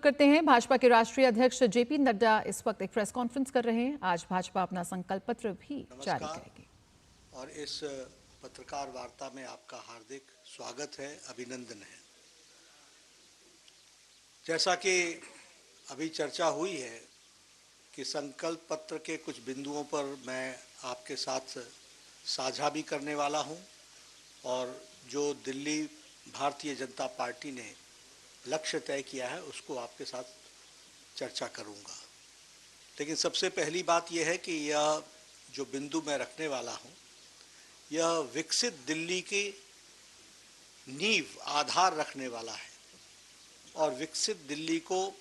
करते हैं। भाजपा के राष्ट्रीय अध्यक्ष जेपी नड्डा इस वक्त एक प्रेस कॉन्फ्रेंस कर रहे हैं। आज भाजपा अपना संकल्प पत्र भी जारी करेगी। और इस पत्रकार वार्ता में आपका हार्दिक स्वागत है, अभिनंदन है। जैसा कि अभी चर्चा हुई है कि संकल्प पत्र के कुछ बिंदुओं पर मैं आपके साथ साझा भी करने वाला हूं और जो दिल्ली भारतीय जनता पार्टी ने लक्ष्य तय किया है उसको आपके साथ चर्चा करूंगा। लेकिन सबसे पहली बात यह है कि यह जो बिंदु मैं रखने वाला हूं यह विकसित दिल्ली की नींव, आधार रखने वाला है और विकसित दिल्ली को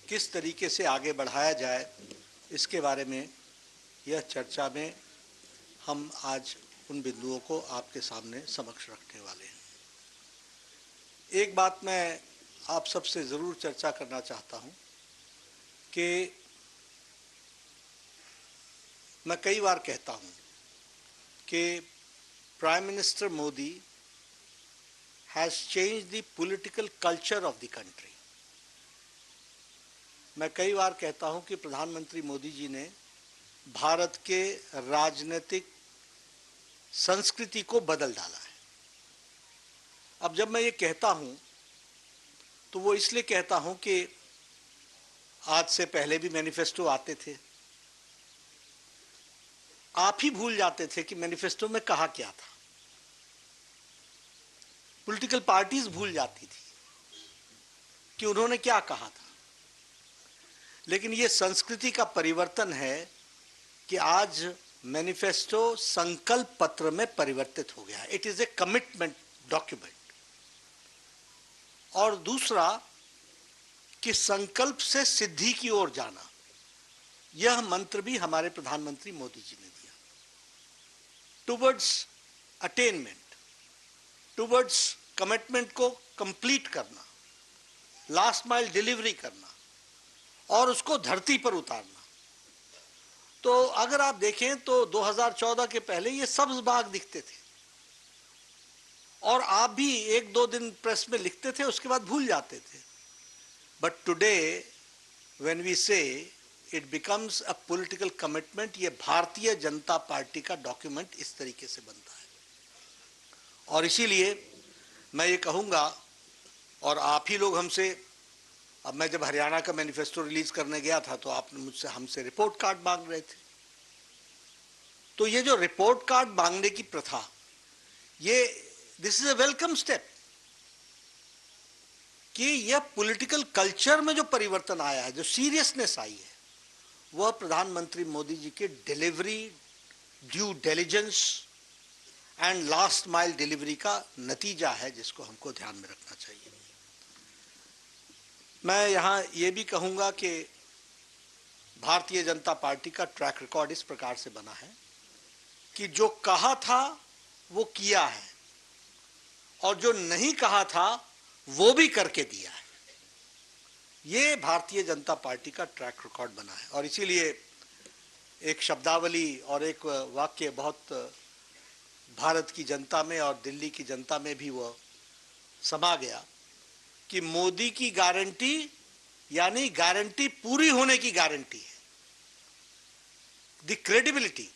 किस तरीके से आगे बढ़ाया जाए इसके बारे में यह चर्चा में हम आज उन बिंदुओं को आपके सामने समक्ष रखने वाले हैं। एक बात मैं आप सबसे ज़रूर चर्चा करना चाहता हूं कि मैं कई बार कहता हूं कि prime minister Modi has changed the political culture of the country। मैं कई बार कहता हूं कि प्रधानमंत्री मोदी जी ने भारत के राजनीतिक संस्कृति को बदल डाला है। अब जब मैं ये कहता हूं तो वो इसलिए कहता हूं कि आज से पहले भी मैनिफेस्टो आते थे, आप ही भूल जाते थे कि मैनिफेस्टो में कहा क्या था। पॉलिटिकल पार्टीज भूल जाती थी कि उन्होंने क्या कहा था। लेकिन ये संस्कृति का परिवर्तन है कि आज मैनिफेस्टो संकल्प पत्र में परिवर्तित हो गया है। It is a commitment document. और दूसरा कि संकल्प से सिद्धि की ओर जाना, यह मंत्र भी हमारे प्रधानमंत्री मोदी जी ने दिया। टुवर्ड्स अटेनमेंट, टुवर्ड्स कमिटमेंट को कंप्लीट करना, लास्ट माइल डिलीवरी करना और उसको धरती पर उतारना। तो अगर आप देखें तो 2014 के पहले ये सब्ज बाग दिखते थे और आप भी एक दो दिन प्रेस में लिखते थे, उसके बाद भूल जाते थे। बट टुडे व्हेन वी से it becomes a political commitment, ये भारतीय जनता पार्टी का डॉक्यूमेंट इस तरीके से बनता है। और इसीलिए मैं ये कहूंगा, और आप ही लोग हमसे, अब मैं जब हरियाणा का मैनिफेस्टो रिलीज करने गया था तो आपने मुझसे हमसे रिपोर्ट कार्ड मांग रहे थे। तो ये जो रिपोर्ट कार्ड मांगने की प्रथा, ये this is a welcome step कि यह पॉलिटिकल कल्चर में जो परिवर्तन आया है, जो सीरियसनेस आई है, वह प्रधानमंत्री मोदी जी के delivery, due diligence and last mile delivery का नतीजा है, जिसको हमको ध्यान में रखना चाहिए। मैं यहां यह भी कहूंगा कि भारतीय जनता पार्टी का ट्रैक रिकॉर्ड इस प्रकार से बना है कि जो कहा था वो किया है और जो नहीं कहा था वो भी करके दिया है। ये भारतीय जनता पार्टी का ट्रैक रिकॉर्ड बना है। और इसीलिए एक शब्दावली और एक वाक्य बहुत भारत की जनता में और दिल्ली की जनता में भी वह समा गया कि मोदी की गारंटी यानी गारंटी पूरी होने की गारंटी है, द क्रेडिबिलिटी।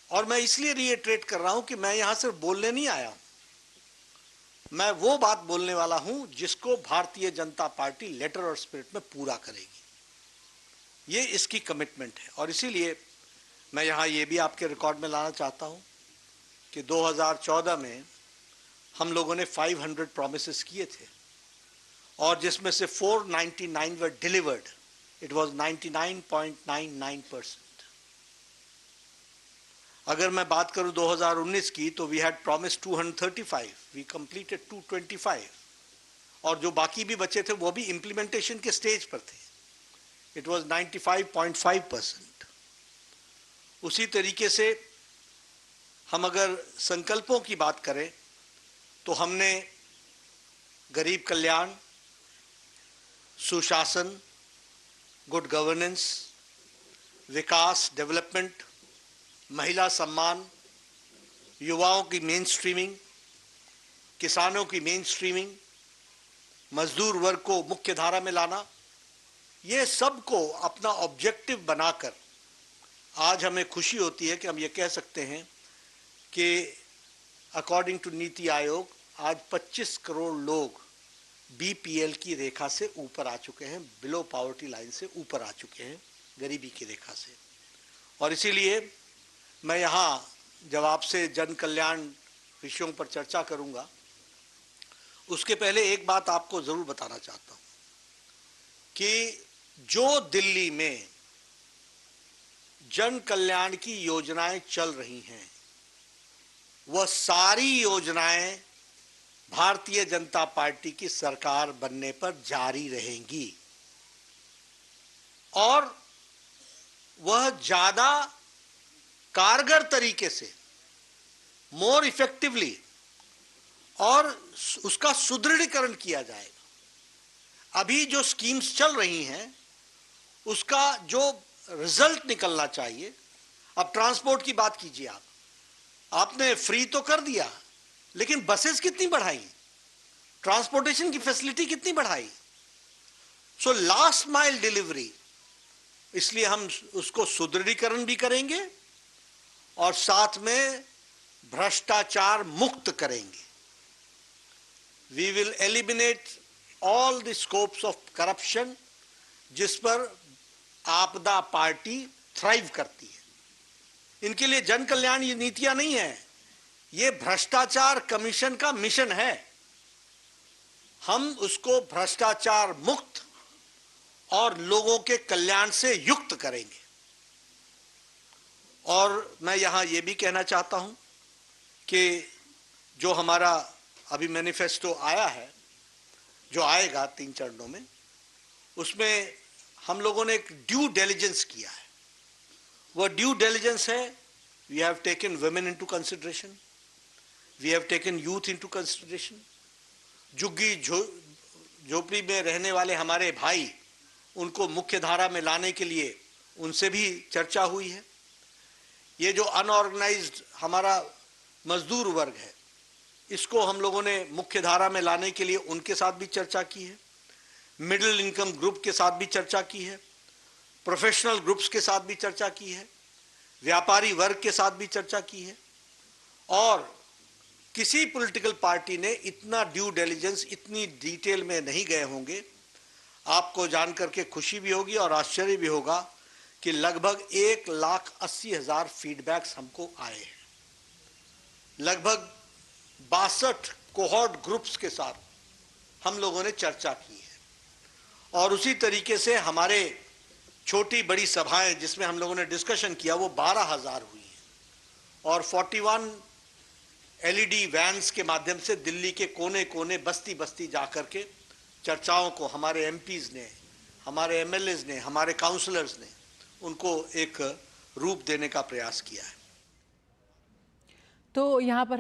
और मैं इसलिए रिएट्रेट कर रहा हूं कि मैं यहां सिर्फ बोलने नहीं आया हूं, मैं वो बात बोलने वाला हूं जिसको भारतीय जनता पार्टी लेटर और स्पिरिट में पूरा करेगी। ये इसकी कमिटमेंट है। और इसीलिए मैं यहां ये भी आपके रिकॉर्ड में लाना चाहता हूं कि 2014 में हम लोगों ने 500 प्रॉमिसेस किए थे और जिसमें से 499 वर डिलीवर्ड। It was 99.99%। अगर मैं बात करूं 2019 की तो we had promise 235, we completed 225 और जो बाकी भी बचे थे वो भी इंप्लीमेंटेशन के स्टेज पर थे। It was 95.5%। उसी तरीके से हम अगर संकल्पों की बात करें तो हमने गरीब कल्याण, सुशासन, गुड गवर्नेंस, विकास, डेवलपमेंट, महिला सम्मान, युवाओं की मेन स्ट्रीमिंग, किसानों की मेन स्ट्रीमिंग, मजदूर वर्ग को मुख्य धारा में लाना, ये सबको अपना ऑब्जेक्टिव बनाकर आज हमें खुशी होती है कि हम ये कह सकते हैं कि अकॉर्डिंग टू नीति आयोग आज 25 करोड़ लोग बीपीएल की रेखा से ऊपर आ चुके हैं, बिलो पॉवर्टी लाइन से ऊपर आ चुके हैं, गरीबी की रेखा से। और इसीलिए मैं यहाँ जब आपसे जन कल्याण विषयों पर चर्चा करूँगा, उसके पहले एक बात आपको ज़रूर बताना चाहता हूँ कि जो दिल्ली में जन कल्याण की योजनाएं चल रही हैं, वह सारी योजनाएं भारतीय जनता पार्टी की सरकार बनने पर जारी रहेंगी और वह ज्यादा कारगर तरीके से, मोर इफेक्टिवली, और उसका सुदृढ़ीकरण किया जाएगा। अभी जो स्कीम्स चल रही हैं उसका जो रिजल्ट निकलना चाहिए, अब ट्रांसपोर्ट की बात कीजिए, आपने फ्री तो कर दिया, लेकिन बसेस कितनी बढ़ाई, ट्रांसपोर्टेशन की फैसिलिटी कितनी बढ़ाई। सो लास्ट माइल डिलीवरी, इसलिए हम उसको सुदृढ़ीकरण भी करेंगे और साथ में भ्रष्टाचार मुक्त करेंगे। We will eliminate all the scopes of corruption जिस पर आपदा पार्टी थ्राइव करती है। इनके लिए जन कल्याण ये नीतियां नहीं है, ये भ्रष्टाचार कमीशन का मिशन है। हम उसको भ्रष्टाचार मुक्त और लोगों के कल्याण से युक्त करेंगे। और मैं यहां यह भी कहना चाहता हूं कि जो हमारा अभी मैनिफेस्टो आया है, जो आएगा 3 चरणों में, उसमें हम लोगों ने एक ड्यू डिलिजेंस किया है। वह ड्यू डिलिजेंस है, we have taken women into consideration, we have taken youth into consideration. झुग्गी झोपड़ी में रहने वाले हमारे भाई, उनको मुख्य धारा में लाने के लिए उनसे भी चर्चा हुई है। ये जो अनऑर्गेनाइज्ड हमारा मजदूर वर्ग है, इसको हम लोगों ने मुख्य धारा में लाने के लिए उनके साथ भी चर्चा की है, मिडिल इनकम ग्रुप के साथ भी चर्चा की है, प्रोफेशनल ग्रुप्स के साथ भी चर्चा की है, व्यापारी वर्ग के साथ भी चर्चा की है। और किसी पॉलिटिकल पार्टी ने इतना ड्यू डिलिजेंस, इतनी डिटेल में नहीं गए होंगे। आपको जानकर के खुशी भी होगी और आश्चर्य भी होगा कि लगभग 1,80,000 फीडबैक्स हमको आए हैं। लगभग 62 कोहॉर्ट ग्रुप्स के साथ हम लोगों ने चर्चा की है और उसी तरीके से हमारे छोटी बड़ी सभाएं जिसमें हम लोगों ने डिस्कशन किया, वो 12,000 हुई हैं और 41 एलईडी वैन्स के माध्यम से दिल्ली के कोने कोने, बस्ती बस्ती जाकर के चर्चाओं को हमारे एमपीज ने, हमारे एमएलएज ने, हमारे काउंसलर्स ने उनको एक रूप देने का प्रयास किया है। तो यहाँ पर